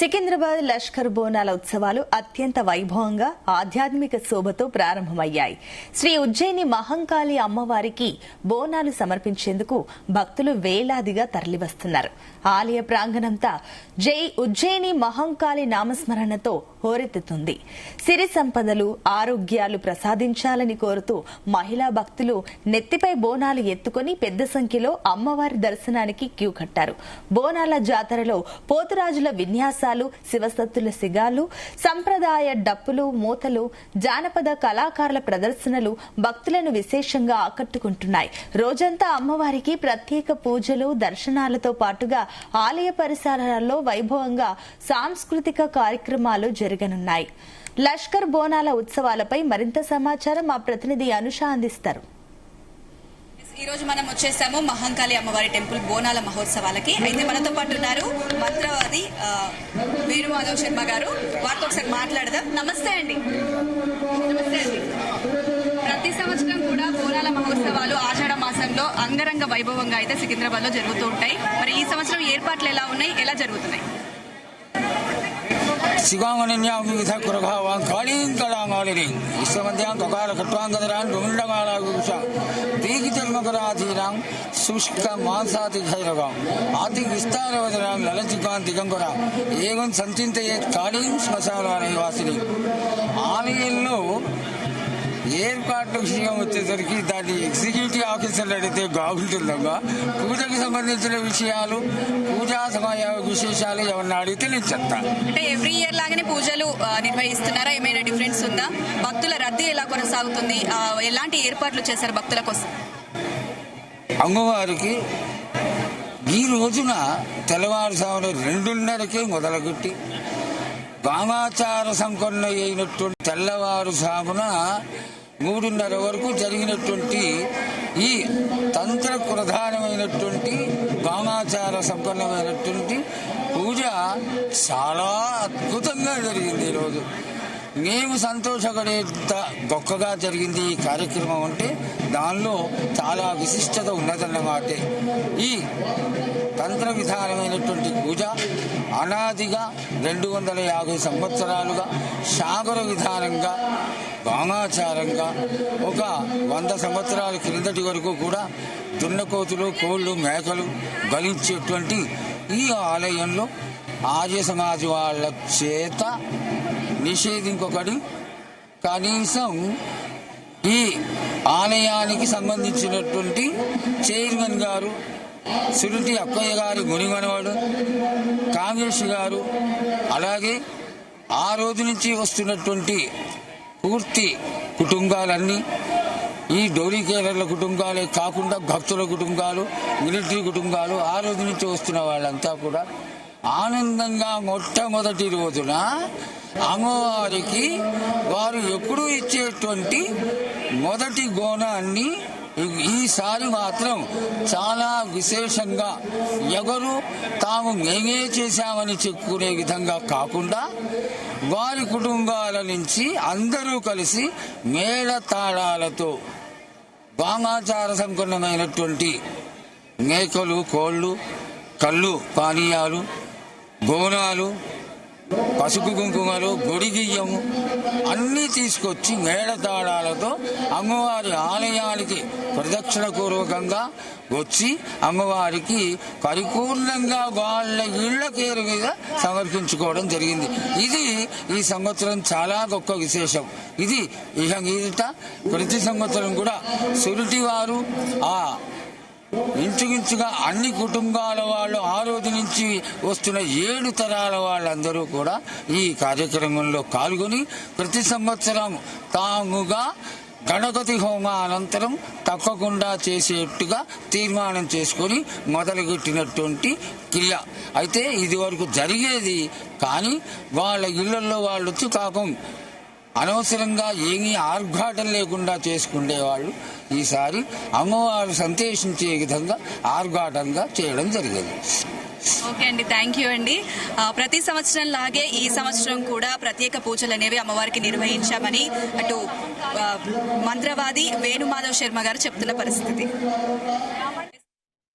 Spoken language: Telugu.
సికింద్రాబాద్ లష్కర్ బోనాల ఉత్సవాలు అత్యంత వైభవంగా ఆధ్యాత్మిక శోభతో ప్రారంభమయ్యాయి. శ్రీ ఉజ్జయిని మహంకాళి అమ్మవారికి బోనాలు సమర్పించేందుకు భక్తులు వేలాదిగా తరలివస్తున్నారు. ఆలయ ప్రాంగణంతా జై ఉజ్జయిని మహంకాళి నామస్మరణతో హోరెత్తుతుంది. సిరి సంపదలు, ఆరోగ్యాలు ప్రసాదించాలని కోరుతూ మహిళా భక్తులు నెత్తిపై బోనాలు ఎత్తుకుని పెద్ద సంఖ్యలో అమ్మవారి దర్శనానికి క్యూ కట్టారు. బోనాల జాతరలో పోతురాజుల విన్యాసాలు, శివసత్తుల సిగాలు, సంప్రదాయ డప్పులు, మూతలు, జానపద కళాకారుల ప్రదర్శనలు భక్తులను విశేషంగా ఆకట్టుకుంటున్నాయి. రోజంతా అమ్మవారికి ప్రత్యేక పూజలు, దర్శనాలతో పాటుగా ఆలయ పరిసరాల్లో వైభవంగా సాంస్కృతిక కార్యక్రమాలు జరగనున్నాయి. లష్కర్ బోనాల ఉత్సవాలపై మరింత సమాచారం మా ప్రతినిధి అనుష అందిస్తారు. ఈ రోజు మనం వచ్చేసాము మహంకాళి అమ్మవారి టెంపుల్ బోనాల మహోత్సవాలకి. అయితే మనతో పాటు ఉన్నారు మంత్రవాది వేణుమాధవ్ శర్మ గారు. వారితో ఒకసారి మాట్లాడదాం. నమస్తే అండి. నమస్తే అండి. ప్రతి సంవత్సరం కూడా బోనాల మహోత్సవాలు ఆషాఢ మాసంలో అంగరంగ వైభవంగా అయితే సికింద్రాబాద్ లో జరుగుతూ ఉంటాయి. మరి ఈ సంవత్సరం ఏర్పాట్లు ఎలా ఉన్నాయి, ఎలా జరుగుతున్నాయి? 시광원은양 위사쿠르가왕 가링가랑아리링 이스만대양 가가라 그토안가드란 루밀랑아라구사 대기절마가라디랑 수식강 만사디 가이라가 아디 위스타라와드랑 랄라지간 디강거라 예건 선진대의 가링 스마사라니 와시리 ఆలయంలో ఏర్పాట్ల విషయం వచ్చేసరికి దాని ఎగ్జిక్యూటివ్ ఆఫీసర్లు అడిగితే గాగుంటుందమ్మా. పూజకి సంబంధించిన విషయాలు, పూజా సమయ విశేషాలు ఎవరిని అడిగితే నేను చెప్తా. అంటే ఎవ్రీ ఇయర్ లాగానే పూజలు నిర్వహిస్తున్నారా? ఏమైనా డిఫరెన్స్ ఉందా? భక్తుల రద్దీ ఎలా కొనసాగుతుంది? ఎలాంటి ఏర్పాట్లు చేశారు భక్తుల కోసం? అమ్మవారికి ఈ రోజున తెల్లవారుజామున 2:30కే మొదలుపెట్టి వామాచార సంపన్న అయినటువంటి తెల్లవారుజామున 3:30 వరకు జరిగినటువంటి ఈ తంత్ర ప్రధానమైనటువంటి వామాచార సంపన్నమైనటువంటి పూజ చాలా అద్భుతంగా జరిగింది. ఈరోజు మేము సంతోషపడేంత గొప్పగా జరిగింది ఈ కార్యక్రమం. అంటే దానిలో చాలా విశిష్టత ఉన్నదన్నమాట. ఈ తంత్ర విధానమైనటువంటి పూజ అనాదిగా 250 సంవత్సరాలుగా సాగర విధానంగా వామాచారంగా ఒక 100 సంవత్సరాల క్రిందటి వరకు కూడా దున్నకోతులు, కోళ్లు, మేకలు బలించేటువంటి ఈ ఆలయంలో ఆర్య సమాజ వాళ్ళ చేత నిషేధింపబడి కనీసం ఈ ఆలయానికి సంబంధించినటువంటి చైర్మన్ గారు, సురుటి అక్కయ్య గారి మునిమనవాడు కాంగ్రెస్ గారు, అలాగే ఆ రోజు నుంచి వస్తున్నటువంటి పూర్తి కుటుంబాలన్నీ, ఈ డోరీకేరర్ల కుటుంబాలే కాకుండా భక్తుల కుటుంబాలు, మిలిటరీ కుటుంబాలు, ఆ రోజు నుంచి వస్తున్న వాళ్ళంతా కూడా ఆనందంగా మొట్టమొదటి రోజున అమ్మవారికి వారు ఎప్పుడూ ఇచ్చేటువంటి మొదటి బోనాన్ని ఈసారి మాత్రం చాలా విశేషంగా ఎవరు తాము మేమే చేశామని చెప్పుకునే విధంగా కాకుండా వారి కుటుంబాల నుంచి అందరూ కలిసి మేళ తాళాలతో వామాచార సంపన్నమైనటువంటి మేకలు, కోళ్లు, కళ్ళు, పానీయాలు, బోనాలు, పసుపు కుంకుమలు, గొడిగియ్యము అన్నీ తీసుకొచ్చి మేళతాళాలతో అమ్మవారి ఆలయానికి ప్రదక్షిణ పూర్వకంగా వచ్చి అమ్మవారికి పరిపూర్ణంగా వాళ్ళ ఇళ్లకేరు మీద సమర్పించుకోవడం జరిగింది. ఇది ఈ సంవత్సరం చాలా గొప్ప విశేషం. ఇది ఇక మీదట ప్రతి సంవత్సరం కూడా సురుటి వారు ఆ ఇంచుమించుగా అన్ని కుటుంబాల వాళ్ళు, ఆ రోజు నుంచి వస్తున్న 7 తరాల వాళ్ళందరూ కూడా ఈ కార్యక్రమంలో పాల్గొని ప్రతి సంవత్సరం తాముగా గణపతి హోమ అనంతరం తప్పకుండా చేసేట్టుగా తీర్మానం చేసుకుని మొదలుపెట్టినటువంటి క్రియ. అయితే ఇది వరకు జరిగేది కానీ వాళ్ళ ఇళ్లలో వాళ్ళు వచ్చి పాపం అనవసరంగా ఏమీ ఆర్భాటం లేకుండా చేసుకునేవాళ్ళు. ఈసారి అమ్మవారు సంతోషించే విధంగా ఆర్భాటంగా చేయడం జరిగింది. ఓకే అండి, థ్యాంక్ యూ అండి. ప్రతి సంవత్సరం లాగే ఈ సంవత్సరం కూడా ప్రత్యేక పూజలు అనేవి అమ్మవారికి నిర్వహించామని అటు మంత్రవాది వేణుమాధవ్ శర్మ గారు చెప్తున్న పరిస్థితి.